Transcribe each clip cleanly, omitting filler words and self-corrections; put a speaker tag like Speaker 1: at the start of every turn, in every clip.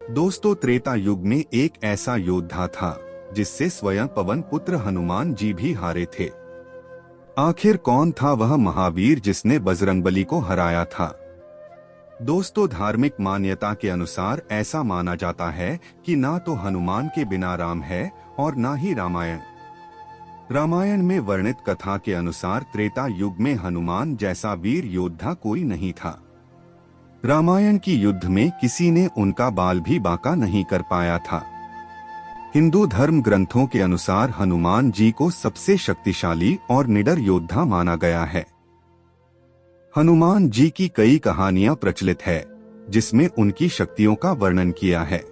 Speaker 1: दोस्तों, त्रेता युग में एक ऐसा योद्धा था जिससे स्वयं पवन पुत्र हनुमान जी भी हारे थे। आखिर कौन था वह महावीर जिसने बजरंगबली को हराया था? दोस्तों, धार्मिक मान्यता के अनुसार ऐसा माना जाता है कि ना तो हनुमान के बिना राम है और ना ही रामायण। रामायण में वर्णित कथा के अनुसार त्रेता युग में हनुमान जैसा वीर योद्धा कोई नहीं था। रामायण की युद्ध में किसी ने उनका बाल भी बांका नहीं कर पाया था। हिंदू धर्म ग्रंथों के अनुसार हनुमान जी को सबसे शक्तिशाली और निडर योद्धा माना गया है। हनुमान जी की कई कहानियां प्रचलित है जिसमें उनकी शक्तियों का वर्णन किया है।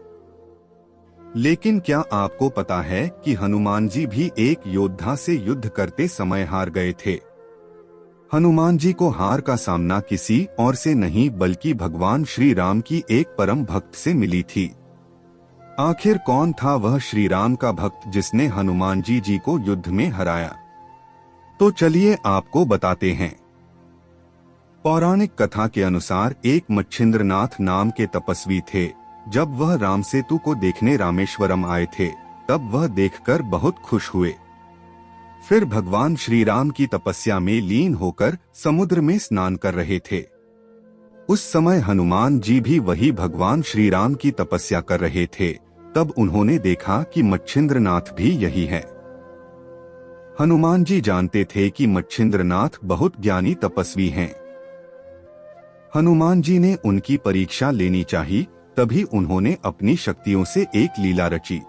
Speaker 1: लेकिन क्या आपको पता है कि हनुमान जी भी एक योद्धा से युद्ध करते समय हार गए थे? हनुमान जी को हार का सामना किसी और से नहीं बल्कि भगवान श्री राम की एक परम भक्त से मिली थी। आखिर कौन था वह श्री राम का भक्त जिसने हनुमान जी को युद्ध में हराया? तो चलिए आपको बताते हैं। पौराणिक कथा के अनुसार एक मच्छिंद्रनाथ नाम के तपस्वी थे। जब वह राम सेतु को देखने रामेश्वरम आए थे तब वह देखकर बहुत खुश हुए। फिर भगवान श्री राम की तपस्या में लीन होकर समुद्र में स्नान कर रहे थे। उस समय हनुमान जी भी वही भगवान श्री राम की तपस्या कर रहे थे। तब उन्होंने देखा कि मच्छिंद्रनाथ भी यही है। हनुमान जी जानते थे कि मच्छिंद्रनाथ बहुत ज्ञानी तपस्वी हैं। हनुमान जी ने उनकी परीक्षा लेनी चाहिए, तभी उन्होंने अपनी शक्तियों से एक लीला रची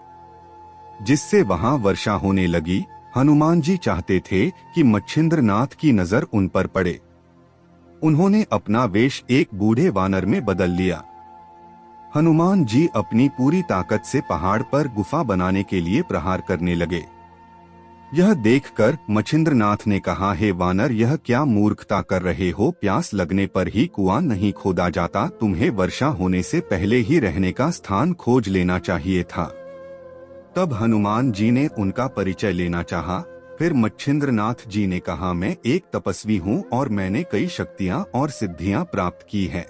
Speaker 1: जिससे वहां वर्षा होने लगी। हनुमान जी चाहते थे कि मच्छिंद्रनाथ की नजर उन पर पड़े। उन्होंने अपना वेश एक बूढ़े वानर में बदल लिया। हनुमान जी अपनी पूरी ताकत से पहाड़ पर गुफा बनाने के लिए प्रहार करने लगे। यह देखकर मच्छिंद्रनाथ ने कहा, हे वानर, यह क्या मूर्खता कर रहे हो? प्यास लगने पर ही कुआं नहीं खोदा जाता। तुम्हें वर्षा होने से पहले ही रहने का स्थान खोज लेना चाहिए था। तब हनुमान जी ने उनका परिचय लेना चाहा। फिर मच्छिंद्रनाथ जी ने कहा, मैं एक तपस्वी हूँ और मैंने कई शक्तियाँ और सिद्धियाँ प्राप्त की है।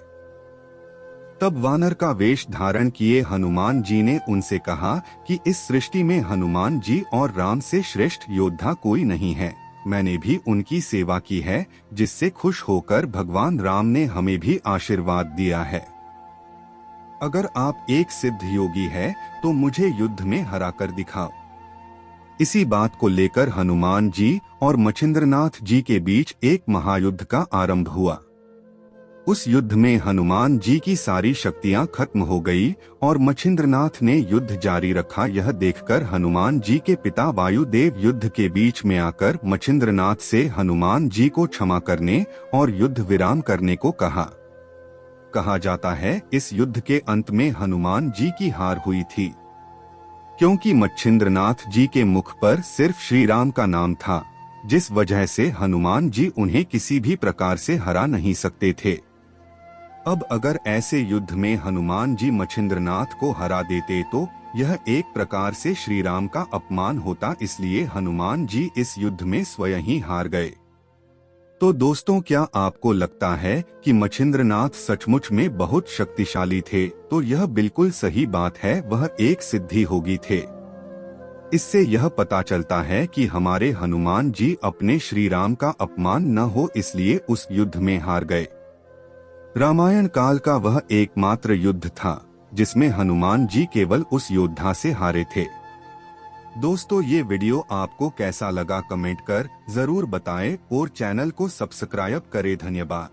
Speaker 1: तब वानर का वेश धारण किए हनुमान जी ने उनसे कहा कि इस सृष्टि में हनुमान जी और राम से श्रेष्ठ योद्धा कोई नहीं है। मैंने भी उनकी सेवा की है जिससे खुश होकर भगवान राम ने हमें भी आशीर्वाद दिया है। अगर आप एक सिद्ध योगी है तो मुझे युद्ध में हरा कर दिखाओ। इसी बात को लेकर हनुमान जी और मच्छिंद्रनाथ जी के बीच एक महायुद्ध का आरंभ हुआ। उस युद्ध में हनुमान जी की सारी शक्तियां खत्म हो गई और मच्छिंद्रनाथ ने युद्ध जारी रखा। यह देखकर हनुमान जी के पिता वायुदेव युद्ध के बीच में आकर मच्छिंद्रनाथ से हनुमान जी को क्षमा करने और युद्ध विराम करने को कहा। कहा जाता है इस युद्ध के अंत में हनुमान जी की हार हुई थी, क्योंकि मच्छिंद्रनाथ जी के मुख पर सिर्फ श्री राम का नाम था, जिस वजह से हनुमान जी उन्हें किसी भी प्रकार से हरा नहीं सकते थे। अब अगर ऐसे युद्ध में हनुमान जी मच्छिंद्रनाथ को हरा देते तो यह एक प्रकार से श्री राम का अपमान होता, इसलिए हनुमान जी इस युद्ध में स्वयं ही हार गए। तो दोस्तों, क्या आपको लगता है कि मच्छिंद्रनाथ सचमुच में बहुत शक्तिशाली थे? तो यह बिल्कुल सही बात है, वह एक सिद्धि होगी थे। इससे यह पता चलता है कि हमारे हनुमान जी अपने श्री राम का अपमान न हो इसलिए उस युद्ध में हार गए। रामायण काल का वह एकमात्र युद्ध था जिसमें हनुमान जी केवल उस योद्धा से हारे थे। दोस्तों, ये वीडियो आपको कैसा लगा कमेंट कर जरूर बताएं और चैनल को सब्सक्राइब करें। धन्यवाद।